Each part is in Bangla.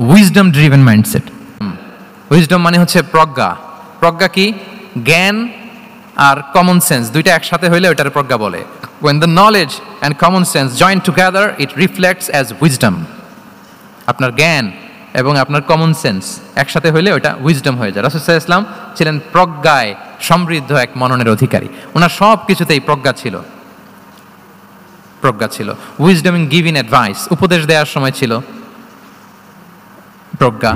Wisdom driven mindset. উইজডম মানে হচ্ছে প্রজ্ঞা। প্রজ্ঞা কি? জ্ঞান আর কমন সেন্স দুইটা একসাথে হইলে ওইটার প্রজ্ঞা বলে। When the knowledge and common sense join together, it reflects as wisdom. আপনার জ্ঞান এবং আপনার কমন সেন্স একসাথে হইলে ওইটা উইজডম হয়ে যায়। রাসূল সাল্লাল্লাহু আলাইহি ওয়াসাল্লাম ছিলেন প্রজ্ঞায় সমৃদ্ধ এক মননের অধিকারী। ওনার সব কিছুতেই প্রজ্ঞা ছিল, প্রজ্ঞা ছিল। উইজডম ইন গিভিং অ্যাডভাইস, উপদেশ দেওয়ার সময় ছিল প্রজ্ঞা।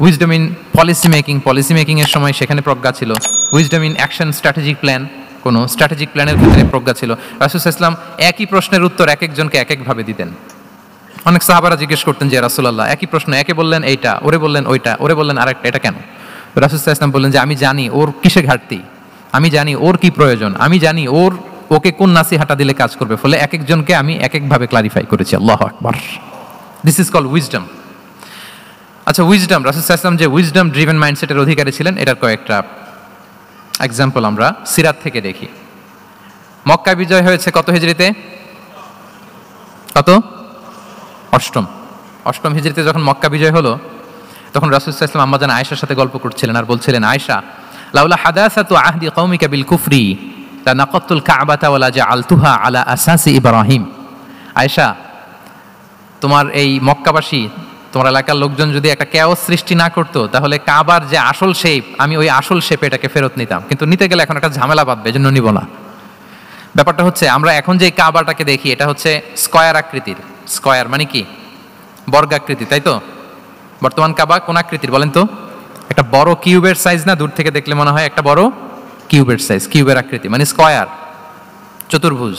উইজডম ইন পলিসি মেকিং এর সময় সেখানে প্রজ্ঞা ছিল। Wisdom in action strategic plan, কোনো স্ট্র্যাটেজিক প্ল্যানের ক্ষেত্রে প্রজ্ঞা ছিল। রাসূল সাল্লাল্লাহু আলাইহি ওয়াসাল্লাম একই প্রশ্নের উত্তর এক একজনকে এক একভাবে দিতেন। অনেক সাহাবারা জিজ্ঞেস করতেন যে রাসূলুল্লাহ একই প্রশ্ন, একে বললেন এইটা, ওরে বললেন ওইটা, ওরে বললেন আরেকটা, এটা কেন? রাসূল সাল্লাল্লাহু আলাইহি ওয়াসাল্লাম বললেন যে আমি জানি ওর কিসে ঘাটতি, আমি জানি ওর কি প্রয়োজন, আমি জানি ওকে কোন নাসিহাটা দিলে কাজ করবে, ফলে এক একজনকে আমি এক একভাবে ক্লারিফাই করেছি। আল্লাহু আকবার। This is called wisdom. আচ্ছা, উইজডম, রাসূল সাল্লাল্লাহু আলাইহি ওয়াসাল্লাম যে উইজডম ড্রিভেন মাইন্ডসেটের অধিকারী ছিলেন এটার কয়েকটা এক্সাম্পল আমরা সিরাত থেকে দেখি। মক্কা বিজয় হয়েছে কত হিজরিতে? কত? অষ্টম হিজরিতে যখন মক্কা বিজয় হলো তখন রাসূল সাল্লাল্লাহু আলাইহি ওয়াসাল্লাম আম্মা জান আয়েশার সাথে গল্প করছিলেন আর বলছিলেন, আয়েশা, লাউলা হাদাসাতু আহদি কওমিকা বিল কুফরি লা নাকাতুল কাবাতা ওয়া লা জাআলতুহা আলা আসাসি ইব্রাহিম। আয়েশা, তোমার এই মক্কাবাসী, তোমার এলাকার লোকজন যদি একটা কেওস সৃষ্টি না করতো তাহলে কাবার যে আসল শেপ, আমি ওই আসল শেপে এটাকে ফেরত নিতাম, কিন্তু নিতে গেলে এখন একটা ঝামেলা বাঁধবে, এজন্য নিব না। ব্যাপারটা হচ্ছে আমরা এখন যে কাবাটাকে দেখি এটা হচ্ছে স্কয়ার আকৃতির। স্কয়ার মানে কি? বর্গাকৃতি, তাই তো? বর্তমান কাবা কোন আকৃতির বলেন তো? একটা বড় কিউবের সাইজ না? দূর থেকে দেখলে মনে হয় একটা বড় কিউবের সাইজ, কিউবের আকৃতি মানে স্কয়ার, চতুর্ভুজ।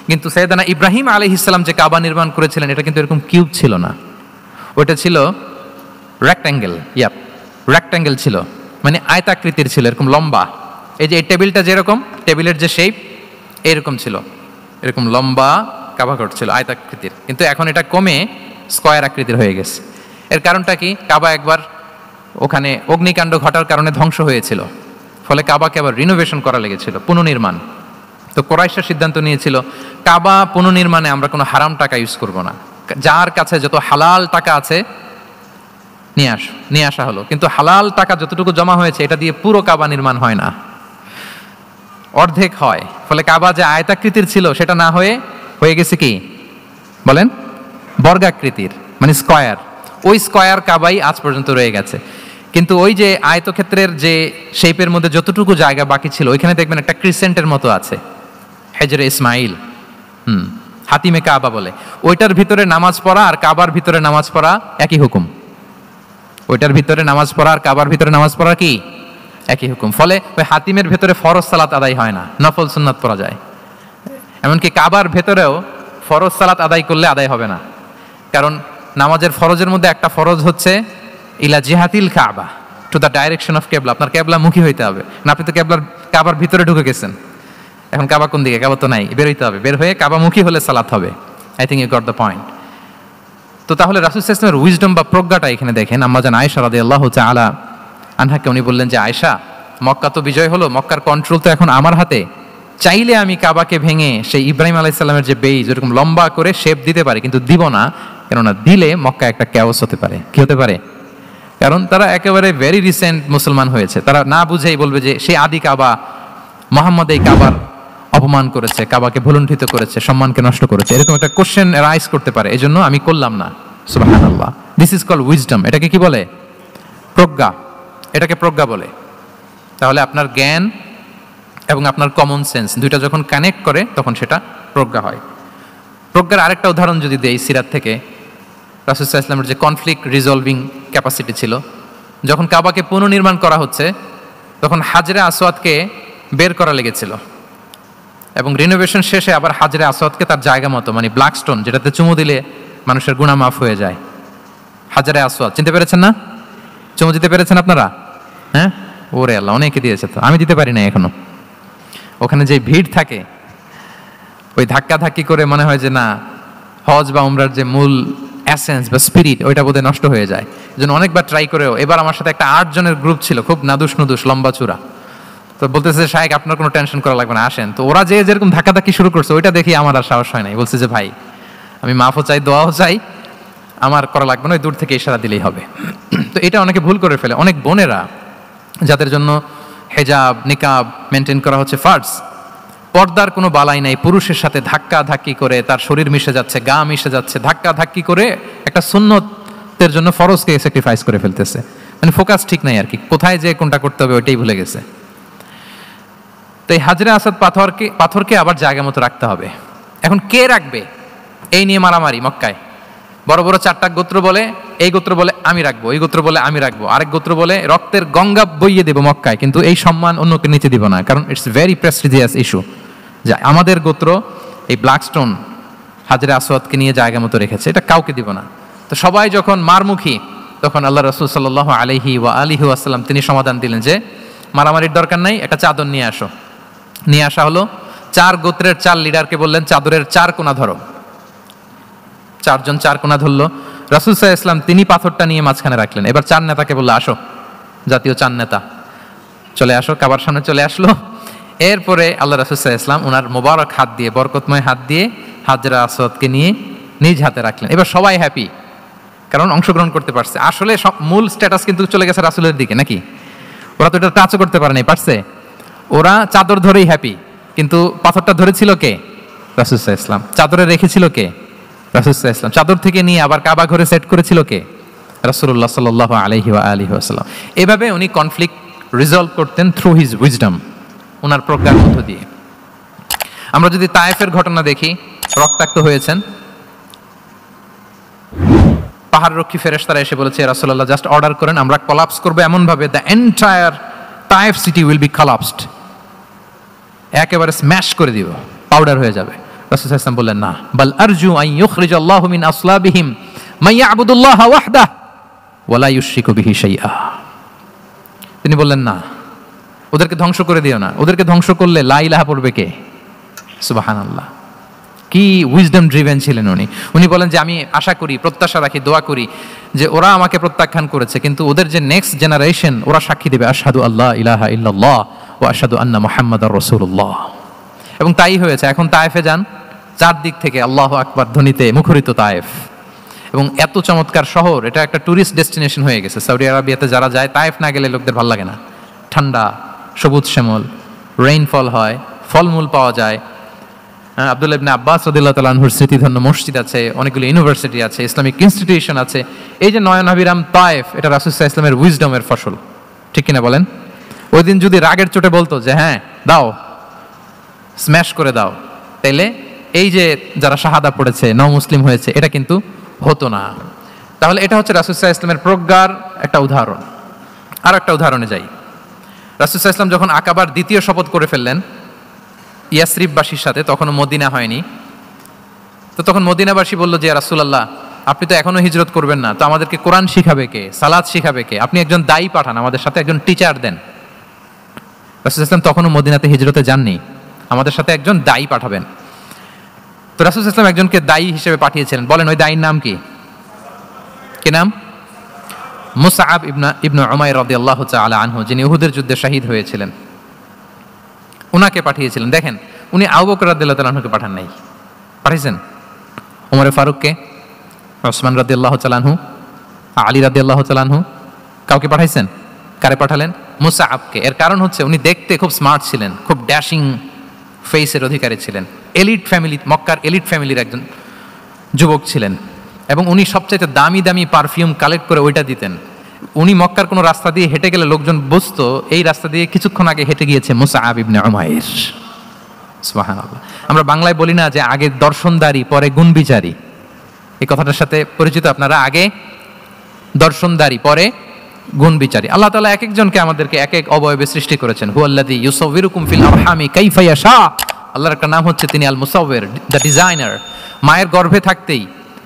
কিন্তু সাইয়েদানা ইব্রাহিম আলাইহিস সালাম যে কাবা নির্মাণ করেছিলেন এটা কিন্তু এরকম কিউব ছিল না, ওটা ছিল রেক্ট্যাঙ্গেল। রেক্ট্যাঙ্গেল ছিল, মানে আয়তাকৃতির ছিল, এরকম লম্বা। এই যে এই টেবিলটা যেরকম, টেবিলের যে শেপ এরকম ছিল, এরকম লম্বা কাবাঘর ছিল আয়তাকৃতির। কিন্তু এখন এটা কমে স্কয়ার আকৃতির হয়ে গেছে। এর কারণটা কি? কাবা একবার ওখানে অগ্নিকাণ্ড ঘটার কারণে ধ্বংস হয়েছিল, ফলে কাবাকে আবার রিনোভেশন করা লেগেছিল, পুনর্নির্মাণ। তো কুরাইশরা সিদ্ধান্ত নিয়েছিল কাবা পুনর্নির্মাণে আমরা কোনো হারাম টাকা ইউজ করব না, যার কাছে যত হালাল টাকা আছে নিয়ে আসা হলো। কিন্তু হালাল টাকা যতটুকু জমা হয়েছে এটা দিয়ে পুরো কাবা নির্মাণ হয় না, অর্ধেক হয়। ফলে কাবা যে আয়তাকৃতির ছিল সেটা না হয়ে গেছে কি বলেন? বর্গাকৃতির, মানে স্কয়ার। ওই স্কয়ার কাবাই আজ পর্যন্ত রয়ে গেছে। কিন্তু ওই যে আয়তক্ষেত্রের যে শেপের মধ্যে যতটুকু জায়গা বাকি ছিল ওইখানে দেখবেন একটা ক্রিসেন্টের মতো আছে, হেজরে ইসমাইল, হাতিমে কাবা বলে। ওইটার ভিতরে নামাজ পড়া আর কাবার ভিতরে নামাজ পড়া একই হুকুম। ওইটার ভিতরে নামাজ পড়া আর কাবার ভিতরে নামাজ পড়া কি একই হুকুম। ফলে ওই হাতিমের ভেতরে ফরজ সালাত আদায় হয় না, নফল সুন্নাত পড়া যায়। এমনকি কাবার ভেতরেও ফরজ সালাত আদায় করলে আদায় হবে না, কারণ নামাজের ফরজের মধ্যে একটা ফরজ হচ্ছে ইলা জিহাতিল কাবা, টু দ্য ডাইরেকশন অফ কেবলা। আপনার কেবলা মুখী হইতে হবে না, আপনি তো কাবার ভিতরে ঢুকে গেছেন, এখন কাবা কোন দিকে? কাবা তো নাই, বের হইতে হবে, বের হয়ে কাবা মুখী হলে সালাত হবে। I think you got the point. তো তাহলে রাসূল সাল্লাল্লাহু আলাইহি ওয়াসাল্লামের উইজডম বা প্রজ্ঞাটা এখানে দেখেন। আম্মা জান আয়েশা রাদিয়াল্লাহু তাআলা আনহাকে উনি বললেন যে আয়েশা, মক্কা তো বিজয় হলো, মক্কার কন্ট্রোল তো এখন আমার হাতে, চাইলে আমি কাবাকে ভেঙে সেই ইব্রাহিম আলাইহিস সালামের যে বেইজ এরকম লম্বা করে শেপ দিতে পারি, কিন্তু দিব না, কেননা দিলে মক্কা একটা ক্যাওস হতে পারে। কি হতে পারে? কারণ তারা একেবারে ভেরি রিসেন্ট মুসলমান হয়েছে, তারা না বুঝেই বলবে যে সেই আদি কাবা, মোহাম্মদ এই কাবার অপমান করেছে, কাবাকে ভুলুণ্ঠিত করেছে, সম্মানকে নষ্ট করেছে, এরকম একটা কোশ্চেন রাইজ করতে পারে। এজন্য আমি করলাম না। সুবহানাল্লাহ। This is called wisdom. এটাকে কি বলে? প্রজ্ঞা। এটাকে প্রজ্ঞা বলে। তাহলে আপনার জ্ঞান এবং আপনার কমন সেন্স দুইটা যখন কানেক্ট করে তখন সেটা প্রজ্ঞা হয়। প্রজ্ঞার আরেকটা উদাহরণ যদি দেই সিরাত থেকে, রাসূল সাল্লাল্লাহু আলাইহি ওয়াসাল্লামের যে কনফ্লিক্ট রিজলভিং ক্যাপাসিটি ছিল, যখন কাবাকে পুনর্নির্মাণ করা হচ্ছে তখন হাজরে আসওয়াদকে বের করা লেগেছিল, এবং রিনোভেশন শেষে আবার হাজরে আসওয়াদকে তার জায়গা মতো, মানে ব্ল্যাক স্টোন যেটাতে চুমু দিলে মানুষের গুনাহ মাফ হয়ে যায়, হাজরে আসওয়াদ, চিনতে পেরেছেন না? চুমু দিতে পেরেছেন আপনারা? হ্যাঁ, ওরে আল্লাহ, অনেকে দিয়েছে, তো আমি দিতে পারি না এখনো। ওখানে যে ভিড় থাকে, ওই ধাক্কা ধাক্কি করে মনে হয় যে না, হজ বা উমরার যে মূল এসেন্স বা স্পিরিট ওইটা বোধহয় নষ্ট হয়ে যায়। এই জন্য অনেকবার ট্রাই করেও, এবার আমার সাথে একটা 8 জনের গ্রুপ ছিল, খুব নাদুস নুদুস লম্বা চূড়া। তো বলতেছে শায়েখ আপনার কোনো টেনশন করা লাগবে না, আসেন। তো ওরা যে যেরকম ধাক্কা ধাক্কি শুরু করছে ওইটা দেখি আমার আর সাহস হয় নাই। বলছে যে ভাই আমি মাফও চাই, দোয়াও চাই, আমার করা লাগবে না, দূর থেকে ইশারা দিলেই হবে। তো এটা অনেকে ভুল করে ফেলে। অনেক বোনেরা যাদের জন্য হেজাব নিকাব মেনটেন করা হচ্ছে ফার্জ, পর্দার কোনো বালাই নাই, পুরুষের সাথে ধাক্কা ধাক্কি করে তার শরীর মিশে যাচ্ছে, গা মিশে যাচ্ছে, ধাক্কা ধাক্কি করে একটা সুন্নতের জন্য ফরজকে স্যাক্রিফাইস করে ফেলতেছে। মানে ফোকাস ঠিক নাই আর কি, কোথায় যে কোনটা করতে হবে ওইটাই ভুলে গেছে। তো এই হাজরে আসওয়াদ পাথরকে আবার জায়গা মতো রাখতে হবে। এখন কে রাখবে এই নিয়ে মারামারি মক্কায়। বড় বড় 4টা গোত্র বলে, এই গোত্র বলে আমি রাখবো, এই গোত্র বলে আমি রাখবো, আরেক গোত্র বলে রক্তের গঙ্গা বইয়ে দেবো মক্কায়, কিন্তু এই সম্মান অন্যকে নিতে দিব না, কারণ ইটস ভেরি প্রেস্টিজিয়াস ইস্যু যে আমাদের গোত্র এই ব্ল্যাকস্টোন হাজরে আসওয়াদকে নিয়ে জায়গা মতো রেখেছে, এটা কাউকে দিব না। তো সবাই যখন মারমুখী, তখন আল্লাহ রাসূল সাল্লাল্লাহু আলাইহি ওয়া আলিহি ওয়াসাল্লাম তিনি সমাধান দিলেন যে মারামারির দরকার নাই, একটা চাদর নিয়ে আসো। নিয়ে আসা হলো। 4 গোত্রের 4 লিডারকে বললেন চাদরের 4 কোণা ধরো। 4 জন 4 কোণা ধরলো। রাসূল সাল্লাল্লাহু আলাইহি ওয়াসাল্লাম তিনি পাথরটা নিয়ে মাঝখানে রাখলেন। এবার 4 নেতাকে বললো আসো, জাতীয় 4 নেতা চলে আসো, কাবার সামনে চলে আসলো। এরপরে আল্লাহ রাসূল সাল্লাল্লাহু আলাইহি ওয়াসাল্লাম ওনার মোবারক হাত দিয়ে, বরকতময় হাত দিয়ে হাজরা আসওয়াদকে নিয়ে নিজ হাতে রাখলেন। এবার সবাই হ্যাপি, কারণ অংশগ্রহণ করতে পারছে। আসলে মূল স্ট্যাটাস কিন্তু চলে গেছে রাসূলের দিকে, নাকি? ওরা তো এটা টাচও করতে পারে নাই, পারছে? ওরা চাদর ধরেই হ্যাপি, কিন্তু পাথরটা ধরেছিল কে? রাসূল সাল্লাল্লাহু আলাইহি ওয়াসাল্লাম। চাদরে রেখেছিল কে? রাসূল সাল্লাল্লাহু আলাইহি ওয়াসাল্লাম। চাদর থেকে নিয়ে আবার কাবা ঘরে সেট করেছিল কে? রাসূলুল্লাহ সাল্লাল্লাহু আলাইহি ওয়া আলিহি ওয়াসাল্লাম। এভাবে উনি কনফ্লিক্ট রিজলভ করতেন থ্রু হিজ উইজডম, ওনার প্রজ্ঞার মধ্য দিয়ে। আমরা যদি তায়েফের ঘটনা দেখি, রক্তাক্ত হয়েছেন, পাহাড়রক্ষী ফেরেশতারা এসে বলেছে রাসূলুল্লাহ জাস্ট অর্ডার করেন, আমরা কোলাপস করব এমন ভাবে the entire Taif city will be collapsed, একেবারে স্ম্যাশ করে দিব, পাউডার হয়ে যাবে। রাসূল সাল্লাল্লাহু আলাইহি ওয়াসাল্লাম বললেন না, বাল আরজু আন ইউখরিজাল্লাহু মিন আসলাবিহিম মান ইয়াবুদুল্লাহ ওয়াহদাহু ওয়া লা ইউশরিকু বিহি শাইআ। তিনি বললেন না, ওদেরকে ধ্বংস করে দিও না, ওদেরকে ধ্বংস করলে লা ইলাহা পড়বে কে? সুবহানাল্লাহ। কি উইজডম ড্রিভেন ছিলেন উনি। উনি বলেন যে আমি আশা করি, প্রত্যাশা রাখি, দোয়া করি যে ওরা আমাকে প্রত্যাখ্যান করেছে, কিন্তু ওদের যে নেক্সট জেনারেশন ওরা সাক্ষী দেবে আশহাদু আল্লাহ ইলাহা ইল্লাল্লাহ ওয়া আশহাদু আন্না মুহাম্মাদার রাসূলুল্লাহ। এবং তাই হয়েছে। এখন তায়েফে যান, চারদিক থেকে আল্লাহু আকবার ধ্বনিতে মুখরিত তায়েফ, এবং এত চমৎকার শহর, এটা একটা টুরিস্ট ডেস্টিনেশন হয়ে গেছে। সৌদি আরবিয়াতে যারা যায়, তায়েফ না গেলে লোকদের ভালো লাগে না। ঠান্ডা, সবুজ শ্যামল, রেইনফল হয়, ফলমূল পাওয়া যায়। আব্দুল্লাহ ইবনে আব্বাস রাদিয়াল্লাহু তাআলা আনহুর স্মৃতিধন্য মসজিদ আছে, অনেকগুলো ইউনিভার্সিটি আছে, ইসলামিক ইনস্টিটিউশন আছে। এই যে নয়নাভিরাম তায়েফ, এটা রাসূল সাল্লাল্লাহু আলাইহি ওয়াসাল্লামের উইজডমের ফসল, ঠিক কিনা বলেন? ওই দিন যদি রাগের চোটে বলতো যে হ্যাঁ দাও, স্ম্যাশ করে দাও, তাইলে এই যে যারা শাহাদা পড়েছে, মুসলিম হয়েছে, এটা কিন্তু হতো না। তাহলে এটা হচ্ছে রাসূল সাল্লাল্লাহু আলাইহি ওয়াসাল্লামের প্রজ্ঞার একটা উদাহরণ। আর একটা উদাহরণে যাই। রাসূল সাল্লাল্লাহু আলাইহি ওয়াসাল্লাম যখন আকাবার দ্বিতীয় শপথ করে ফেললেন ইয়াসরিববাসীর সাথে, তখনও মদিনা হয়নি, তো তখন মদিনাবাসী বলল যে রাসূলুল্লাহ আপনি তো এখনো হিজরত করবেন না, তো আমাদেরকে কোরআন শিখাবে কে, সালাত শিখাবে কে? আপনি একজন দায়ী পাঠান, আমাদের সাথে একজন টিচার দেন। রাসূল সাল্লাল্লাহু আলাইহি ওয়াসাল্লাম তখনও মদিনাতে হিজরতে যাননি, আমাদের সাথে একজন দায়ী পাঠাবেন। তো রাসূল সাল্লাল্লাহু আলাইহি ওয়াসাল্লাম একজনকে দায়ী হিসেবে পাঠিয়েছিলেন। বলেন ওই দায়ীর নাম কি? কি নাম? মুসআব ইবনে উমাইর রাদিয়াল্লাহু তাআলা আনহু, যিনি উহুদের যুদ্ধে শহীদ হয়েছিলেন, উনাকে পাঠিয়েছিলেন। দেখেন, উনি আবু বকর রাদিয়াল্লাহু তাআলা আনহুকে পাঠান নাই, পাঠিয়েছেন ওমর ফারুককে, ওসমান রাদিয়াল্লাহু তাআলা আনহু, আলী রাদিয়াল্লাহু তাআলা আনহু, কাউকে পাঠাইছেন? কারে পাঠালেন? মুসআবকে। এর কারণ হচ্ছে উনি দেখতে খুব স্মার্ট ছিলেন, খুব ড্যাশিং ফেসের অধিকারী ছিলেন, এলিট ফ্যামিলি, মক্কার এলিট ফ্যামিলির একজন যুবক ছিলেন, এবং উনি সবচাইতে দামি দামি পারফিউম কালেক্ট করে ওইটা দিতেন। উনি মক্কার কোনো রাস্তা দিয়ে হেঁটে গেলে লোকজন বুঝতো এই রাস্তা দিয়ে কিছুক্ষণ আগে হেঁটে গিয়েছে মুসআব ইবনে উমাইর। সুবহানাল্লাহ। আমরা বাংলায় বলি না যে আগে দর্শনদারি পরে গুণবিচারী, এই কথাটার সাথে পরিচিত আপনারা? আগে দর্শনদারি পরে গুণবিচারী। আল্লাহ তাআলা এক একজনকে আমাদেরকে এক এক অবয়বে সৃষ্টি করেছেন। হুয়াল্লাযী ইউসাউবিরুকুম ফিল আরহামি কাইফা ইয়াশা। আল্লাহর একটা নাম হচ্ছে তিনি আল মুসাউবির, দ্য ডিজাইনার। মায়ের গর্ভে থাকতেই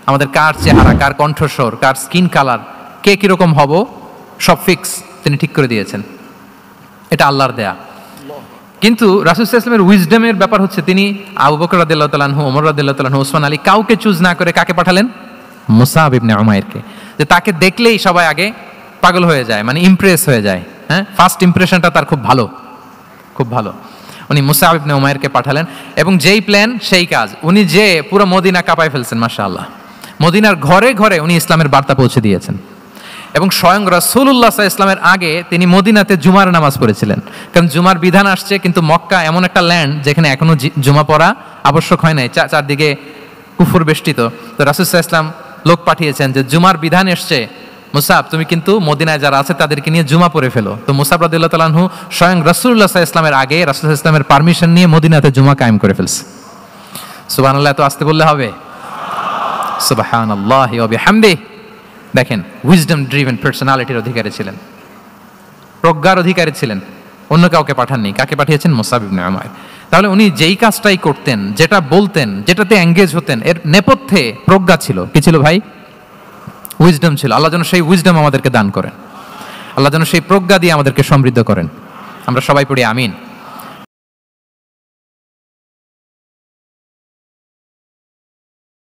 আমাদের কার চেহারা, কার কণ্ঠস্বর, কার স্কিন কালার, কে কিরকম হব, সব ফিক্স তিনি ঠিক করে দিয়েছেন। এটা আল্লাহর দেয়া। কিন্তু রাসূল সাল্লাল্লাহু আলাইহি ওয়াসাল্লামের উইজডমের ব্যাপার হচ্ছে তিনি আবু বকর রাদিয়াল্লাহু তাআলা আনহু, ওমর রাদিয়াল্লাহু তাআলা আনহু, ওসমান আলী, কাউকে চুজ না করে কাকে পাঠালেন? মুসআব ইবনে উমাইরকে। যে তাকে দেখলেই সবাই আগে পাগল হয়ে যায়, মানে ইমপ্রেস হয়ে যায়। হ্যাঁ, ফার্স্ট ইমপ্রেশনটা তার খুব ভালো, খুব ভালো। উনি মুসআব ইবনে উমাইরকে পাঠালেন, এবং যেই প্ল্যান সেই কাজ। উনি যে পুরো মদিনা কাঁপায় ফেলছেন, মাশাআল্লাহ। মদিনার ঘরে ঘরে উনি ইসলামের বার্তা পৌঁছে দিয়েছেন। এবং স্বয়ং রাসূলুল্লাহ সাল্লাল্লাহু আলাইহি ওয়াসাল্লামের আগে তিনি মদিনাতে জুমার নামাজ পড়েছিলেন, কারণ জুমার বিধান আসছে, কিন্তু মক্কা এমন একটা ল্যান্ড যেখানে এখনো জুমা পড়া আবশ্যক হয় নাই, চারদিকে কুফর বেষ্টিত। তো রাসূল সাল্লাল্লাহু আলাইহি ওয়াসাল্লাম লোক পাঠিয়েছেন যে জুমার বিধান এসছে, মুসাব তুমি কিন্তু মদিনায় যারা আছে তাদেরকে নিয়ে জুমা পড়ে ফেলো। তো মুসাব রাদিয়াল্লাহু তাআলা আনহু স্বয়ং রাসূলুল্লাহ সাল্লাল্লাহু আলাইহি ওয়াসাল্লামের আগে রাসূল সাল্লাল্লাহু আলাইহি ওয়াসাল্লামের পারমিশন নিয়ে মদিনাতে জুমা কায়েম করে ফেলছে। সুবহানাল্লাহ, এত আসতে বললে হবে? সুবহানাল্লাহি ওয়া বিহামদিহি। দেখেন, উইজডম ড্রিভেন পার্সোনালিটির অধিকারী ছিলেন, প্রজ্ঞার অধিকারী ছিলেন, অন্য কাউকে পাঠাননি। কাকে পাঠিয়েছেন? মুসআব ইবনে উমাইর। তাহলে উনি যেই কাজটাই করতেন, যেটা বলতেন, যেটাতে এঙ্গেজ হতেন, এর নেপথ্যে প্রজ্ঞা ছিল। কি ছিল ভাই? উইজডম ছিল। আল্লাহ যেন সেই উইজডম আমাদেরকে দান করেন, আল্লাহ যেন সেই প্রজ্ঞা দিয়ে আমাদেরকে সমৃদ্ধ করেন। আমরা সবাই পড়ি আমিন।